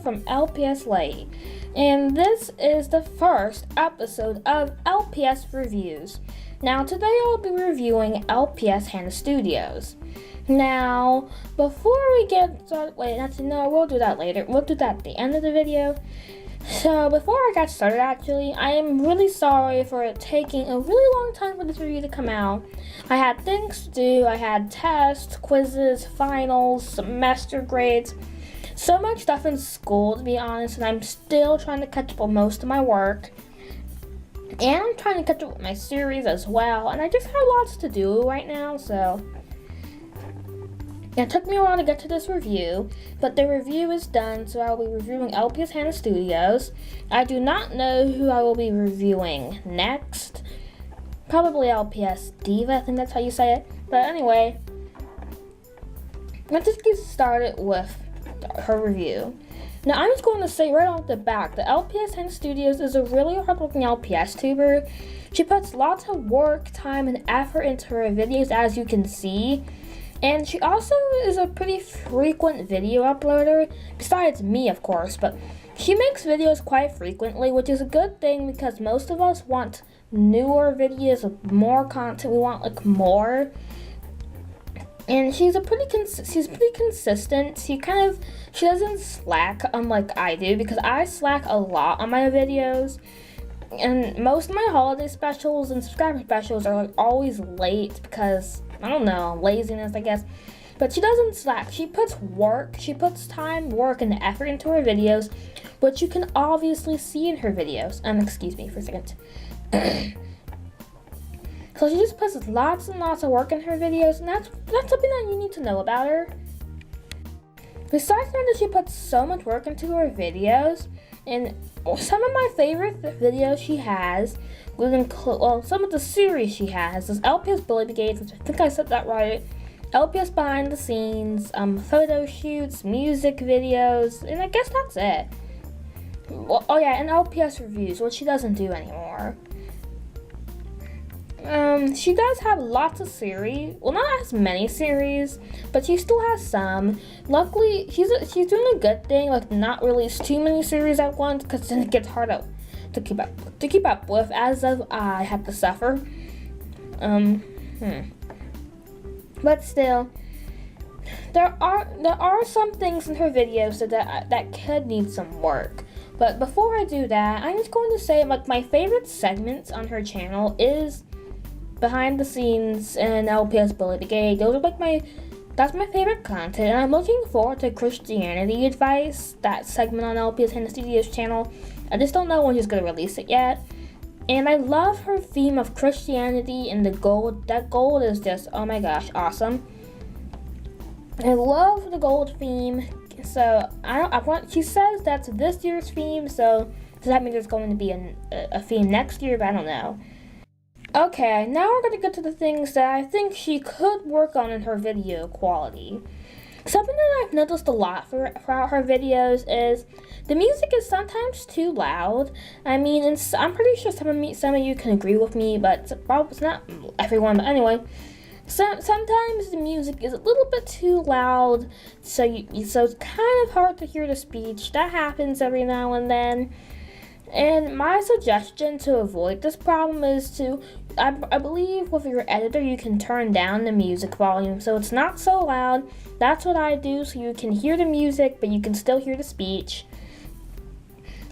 from LPSlight, and this is the first episode of LPS Reviews. Now today I'll be reviewing LPSHannaStudios. Now, before we get started, we'll do that later. We'll do that at the end of the video. So before I got started, I am really sorry for it taking a really long time for this review to come out. I had things to do. I had tests, quizzes, finals, semester grades, so much stuff in school, to be honest, and I'm still trying to catch up on most of my work. And I'm trying to catch up with my series as well, and I just have lots to do right now, so it took me a while to get to this review, but the review is done, so I will be reviewing LPSHannaStudios. I do not know who I will be reviewing next. Probably LPS Diva, I think that's how you say it. But anyway, let's just get started with her review. Now, I'm just going to say right off the bat that LPSHannaStudios is a really hard-working LPSTuber. She puts lots of work, time, and effort into her videos, as you can see. And she also is a pretty frequent video uploader, besides me, of course, but she makes videos quite frequently, which is a good thing because most of us want newer videos with more content. We want more. And she's pretty consistent. She doesn't slack unlike I do, because I slack a lot on my videos. And most of my holiday specials and subscriber specials are always late because, I don't know, laziness, I guess. But she doesn't slack. She puts time, work, and effort into her videos, which you can obviously see in her videos. Excuse me for a second. So she just puts lots and lots of work in her videos, and that's something that you need to know about her. Besides that, she puts so much work into her videos, and some of my favorite videos she has will include, some of the series she has is LPS Bully Brigades, which I think I said that right, LPS Behind the Scenes, photo shoots, music videos, and I guess that's it. And LPS Reviews, which she doesn't do anymore. She does have lots of series. Well, not as many series, but she still has some. Luckily, she's doing a good thing, not release too many series at once, because then it gets hard to keep up with, as of I have to suffer. But still, there are some things in her videos that could need some work. But before I do that, I'm just going to say my favorite segments on her channel is Behind the Scenes and LPS Bully Brigade. Those are that's my favorite content, and I'm looking forward to Christianity Advice, that segment on LPSHannaStudios channel. I just don't know when she's gonna release it yet. And I love her theme of Christianity and the gold. That gold is just, oh my gosh, awesome. I love the gold theme. So she says that's this year's theme, so does that mean there's going to be a theme next year? But I don't know. Okay, now we're going to get to the things that I think she could work on in her video quality. Something that I've noticed a lot throughout her videos is the music is sometimes too loud. I mean, I'm pretty sure some of you can agree with me, but it's not everyone. But anyway, sometimes the music is a little bit too loud, so it's kind of hard to hear the speech. That happens every now and then. And my suggestion to avoid this problem is I believe with your editor you can turn down the music volume so it's not so loud. That's what I do, so you can hear the music but you can still hear the speech.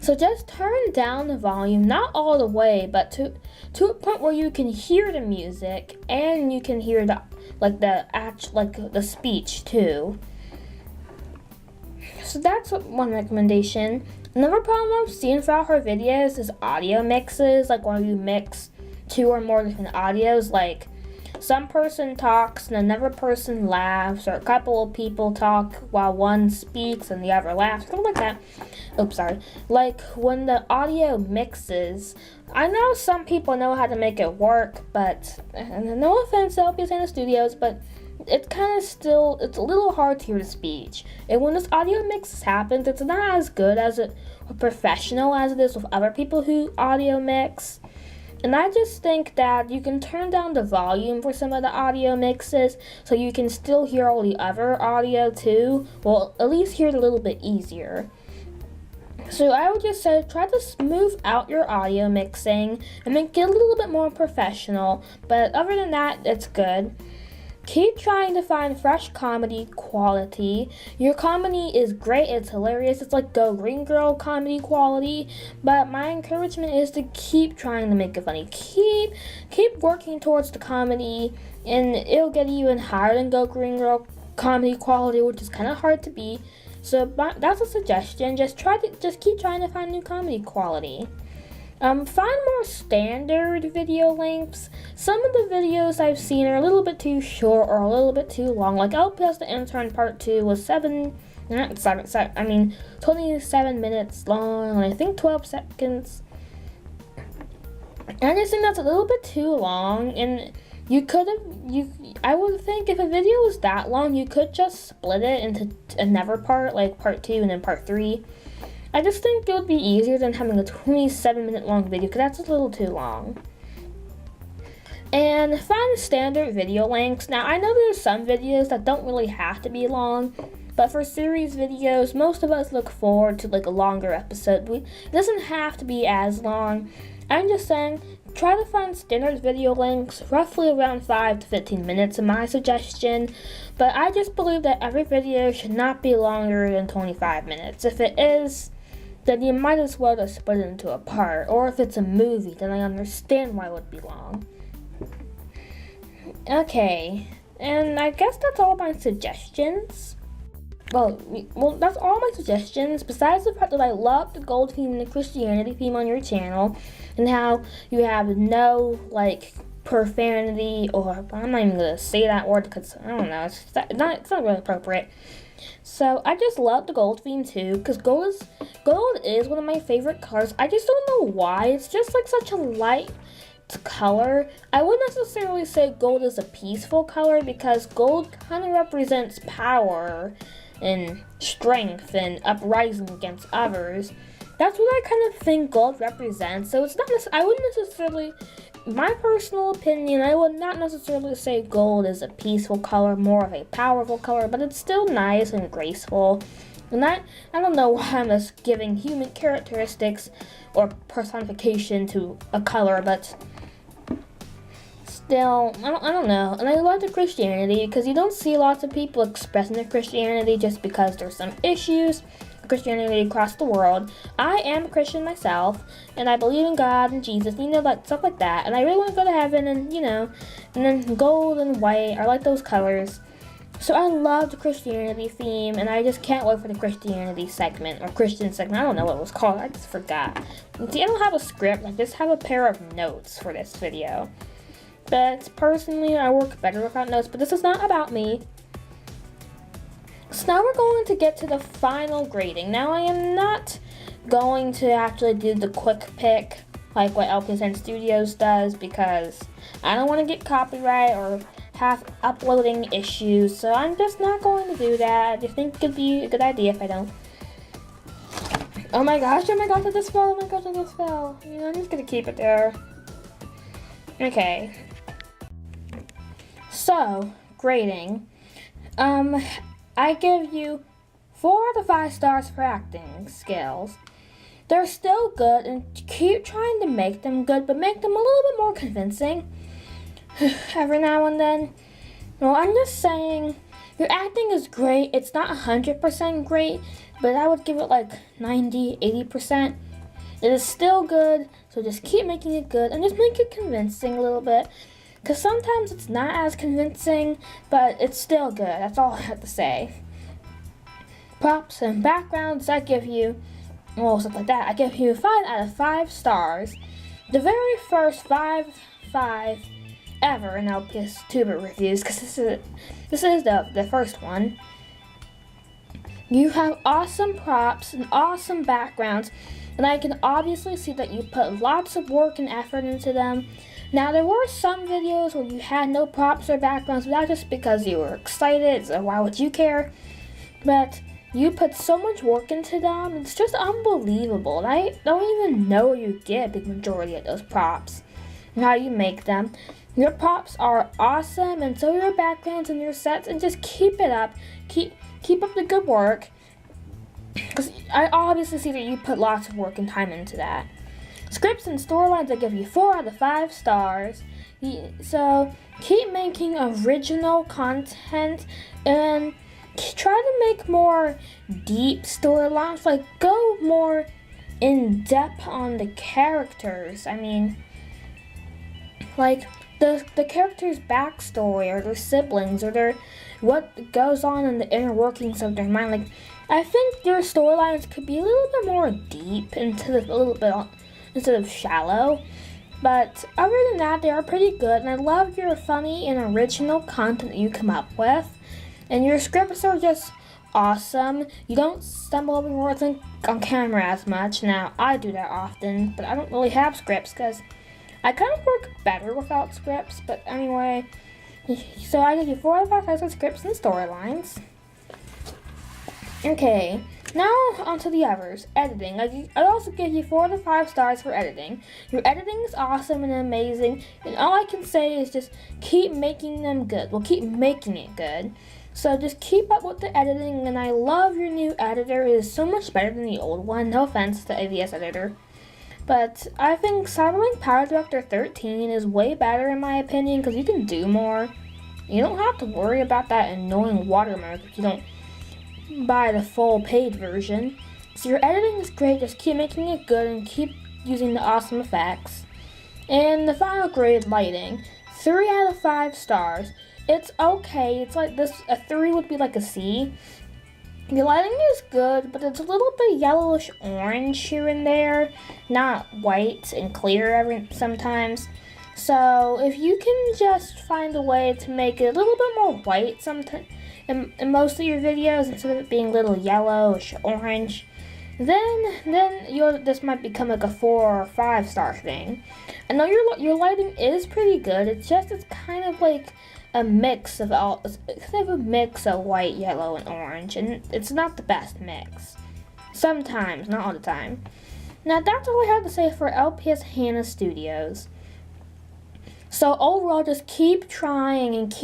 So just turn down the volume, not all the way, but to a point where you can hear the music and you can hear the speech too. So that's one recommendation. Another problem I've seen throughout her videos is audio mixes, when you mix two or more different audios, some person talks and another person laughs, or a couple of people talk while one speaks and the other laughs, something like that. Oops, sorry. When the audio mixes, I know some people know how to make it work, but, no offense to LPSHannaStudios, but it's a little hard to hear the speech. And when this audio mix happens, it's not as good as professional as it is with other people who audio mix. And I just think that you can turn down the volume for some of the audio mixes so you can still hear all the other audio too. Well, at least hear it a little bit easier. So I would just say try to smooth out your audio mixing and make it a little bit more professional. But other than that, it's good. Keep trying to find fresh comedy quality. Your comedy is great, it's hilarious, it's like Go Green Girl comedy quality, but my encouragement is to keep trying to make it funny. Keep working towards the comedy, and it'll get even higher than Go Green Girl comedy quality, which is kind of hard to beat. So that's a suggestion. Just keep trying to find new comedy quality. Find more standard video lengths. Some of the videos I've seen are a little bit too short or a little bit too long. Like LPS the Intern Part 2 was 27 minutes long, and I think 12 seconds. And I just think that's a little bit too long, and I would think if a video was that long, you could just split it into another part, like Part 2 and then Part 3. I just think it would be easier than having a 27-minute long video, because that's a little too long. And find standard video lengths. Now, I know there's some videos that don't really have to be long, but for series videos, most of us look forward to like a longer episode. It doesn't have to be as long. I'm just saying, try to find standard video lengths, roughly around 5 to 15 minutes, in my suggestion. But I just believe that every video should not be longer than 25 minutes. If it is, then you might as well just split it into a part. Or if it's a movie, then I understand why it would be long. Okay, and I guess that's all my suggestions. Well, that's all my suggestions, besides the fact that I love the gold theme and the Christianity theme on your channel, and how you have no, like, profanity, or, I'm not even going to say that word, because, I don't know, it's not really appropriate. So, I just love the gold theme, too, because gold is one of my favorite colors. I just don't know why. It's just, like, such a light color. I wouldn't necessarily say gold is a peaceful color, because gold kind of represents power and strength and uprising against others. That's what I kind of think gold represents. So it's not I wouldn't necessarily, my personal opinion, I would not necessarily say gold is a peaceful color, more of a powerful color, but it's still nice and graceful. And I don't know why I'm just giving human characteristics or personification to a color, but still, I don't know. And I love the Christianity, because you don't see lots of people expressing their Christianity just because there's some issues with Christianity across the world. I am a Christian myself, and I believe in God and Jesus, like stuff like that. And I really want to go to heaven, and and then gold and white, I like those colors. So I love the Christianity theme, and I just can't wait for the Christianity segment, or Christian segment. I don't know what it was called, I just forgot. See, I don't have a script, I just have a pair of notes for this video. But personally, I work better without notes, but this is not about me. So now we're going to get to the final grading. Now I am not going to actually do the quick pick like what LPSHannaStudios does, because I don't want to get copyright or have uploading issues, so I'm just not going to do that. I just think it could be a good idea if I don't. Oh my gosh, I just fell, I'm just gonna keep it there. Okay. So, grading. I give you 4 out of 5 stars for acting skills. They're still good, and keep trying to make them good, but make them a little bit more convincing every now and then. Well, I'm just saying, your acting is great. It's not 100% great, but I would give it like 90, 80%. It is still good, so just keep making it good, and just make it convincing a little bit. Because sometimes it's not as convincing, but it's still good. That's all I have to say. Props and backgrounds, I give you, well, stuff like that, I give you 5 out of 5 stars. The very first 5 ever in LPSTuber Reviews, because this is the first one. You have awesome props and awesome backgrounds, and I can obviously see that you put lots of work and effort into them. Now, there were some videos where you had no props or backgrounds, but that's just because you were excited, so why would you care? But you put so much work into them, it's just unbelievable. And I don't even know where you get the majority of those props and how you make them. Your props are awesome, and so are your backgrounds and your sets, and just keep it up. Keep up the good work. because I obviously see that you put lots of work and time into that. Scripts and storylines, I give you 4 out of 5 stars. So keep making original content and try to make more deep storylines. Like, go more in depth on the characters. I mean, like the character's backstory, or their siblings, or their what goes on in the inner workings of their mind. Like, I think your storylines could be a little bit more deep instead of shallow. But other than that, they are pretty good, and I love your funny and original content that you come up with. And your scripts are just awesome. You don't stumble over words on camera as much. Now, I do that often, but I don't really have scripts because I kind of work better without scripts. But anyway, so I give you 4 out of 5 stars scripts and storylines. Okay, now onto the others. Editing. I also give you 4 out of 5 stars for editing. Your editing is awesome and amazing, and all I can say is just keep making them good. Well, keep making it good. So just keep up with the editing, and I love your new editor. It is so much better than the old one. No offense to AVS editor. But I think Cyberlink Power Director 13 is way better in my opinion because you can do more. You don't have to worry about that annoying watermark if you don't buy the full paid version. So your editing is great. Just keep making it good and keep using the awesome effects. And the final grade, lighting. 3 out of 5 stars. It's okay. It's like this. A 3 would be like a C. The lighting is good, but it's a little bit yellowish orange here and there, not white and clear sometimes. So if you can just find a way to make it a little bit more white sometimes in most of your videos instead of it being a little yellowish orange, then this might become like a 4 or 5 star thing. I know your lighting is pretty good. It's kind of like a mix of white, yellow, and orange, and it's not the best mix. Sometimes, not all the time. Now that's all I have to say for LPSHannaStudios. So overall, just keep trying, just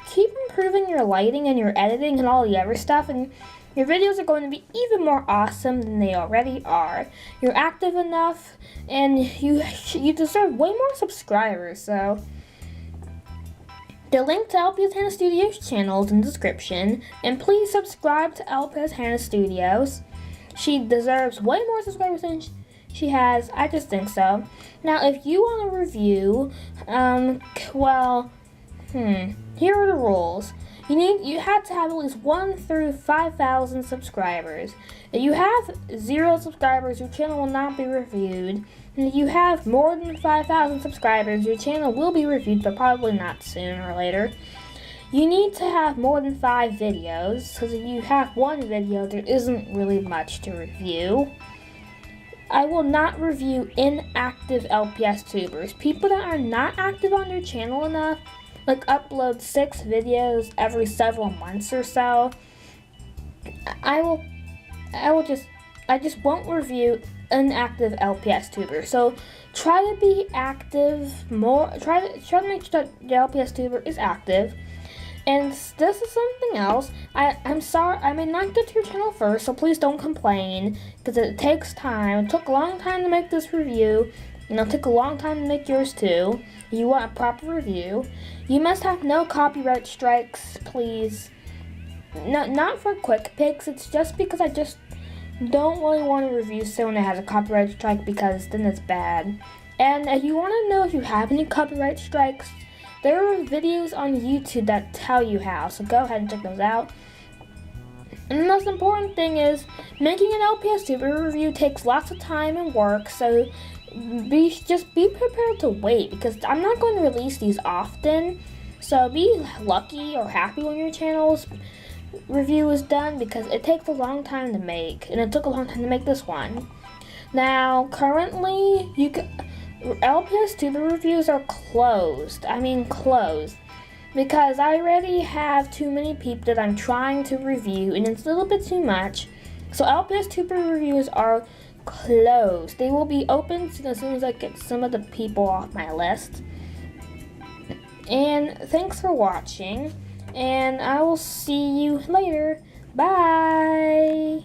keep improving your lighting and your editing and all the other stuff, and your videos are going to be even more awesome than they already are. You're active enough, and you deserve way more subscribers, so the link to LPSHannaStudios channel is in the description, and please subscribe to LPSHannaStudios. She deserves way more subscribers than she has. I just think so. Now, if you want a review, here are the rules. You have to have at least 1 through 5,000 subscribers. If you have 0 subscribers, your channel will not be reviewed. And if you have more than 5,000 subscribers, your channel will be reviewed, but probably not sooner or later. You need to have more than 5 videos, because if you have 1 video, there isn't really much to review. I will not review inactive LPS tubers. People that are not active on their channel enough, like upload 6 videos every several months or so, I just won't review inactive LPS tubers. So try to be active more. Try to make sure that the LPS tuber is active. And this is something else. I'm sorry, I may not get to your channel first, so please don't complain, because it takes time. It took a long time to make this review, and it'll take a long time to make yours too. You want a proper review. You must have no copyright strikes, please. Not for quick picks. It's just because I just don't really want to review someone that has a copyright strike, because then it's bad. And if you want to know if you have any copyright strikes, there are videos on YouTube that tell you how, so go ahead and check those out. And the most important thing is, making an LPS tuber review takes lots of time and work, so just be prepared to wait, because I'm not going to release these often. So be lucky or happy when your channel's review is done, because it takes a long time to make, and it took a long time to make this one. Now, currently, LPS tuber reviews are closed. I mean closed. Because I already have too many people that I'm trying to review, and it's a little bit too much. So LPS tuber reviews are closed. They will be open as soon as I get some of the people off my list. And thanks for watching, and I will see you later. Bye!